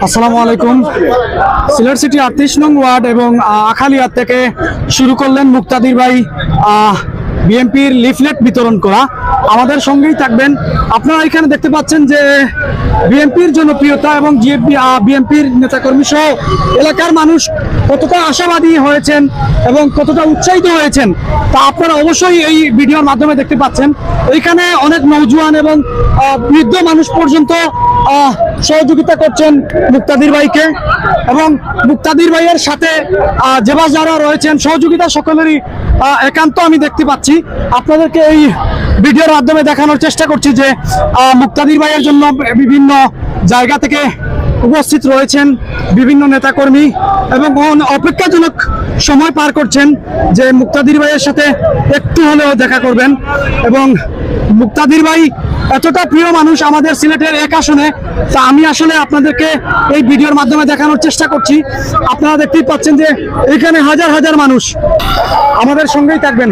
আসসালামু আলাইকুম। সিলেট সিটি 38 নং ওয়ার্ড এবং আখালিয়ার থেকে শুরু করলেন মুক্তাদির ভাই বিএনপির লিফলেট বিতরণ করা। আমাদের সঙ্গেই থাকবেন। আপনারা এখানে দেখতে পাচ্ছেন যে বিএনপির জনপ্রিয়তা এবং বিএনপির নেতাকর্মী সহ এলাকার মানুষ কতটা আশাবাদী হয়েছেন এবং কতটা উৎসাহিত হয়েছেন তা আপনারা অবশ্যই এই ভিডিওর মাধ্যমে দেখতে পাচ্ছেন। এখানে অনেক নওজোয়ান এবং বৃদ্ধ মানুষ পর্যন্ত সহযোগিতা করছেন মুক্তাদির ভাইকে এবং মুক্তাদির ভাইয়ের সাথে যারা রয়েছেন সহযোগিতা সকলেরই একান্ত আমি দেখতে পাচ্ছি। আপনাদেরকে এই ভিডিওর মাধ্যমে দেখানোর চেষ্টা করছি যে মুক্তাদির ভাইয়ের জন্য বিভিন্ন জায়গা থেকে উপস্থিত রয়েছেন বিভিন্ন নেতাকর্মী এবং অপেক্ষাজনক সময় পার করছেন যে মুক্তাদির ভাইয়ের সাথে একটু হলেও দেখা করবেন। এবং মুক্তাদির ভাই এতটা প্রিয় মানুষ আমাদের সিলেটের এক আসনে, তা আমি আসলে আপনাদেরকে এই ভিডিওর মাধ্যমে দেখানোর চেষ্টা করছি। আপনারা দেখতেই পাচ্ছেন যে এখানে হাজার হাজার মানুষ। আমাদের সঙ্গেই থাকবেন।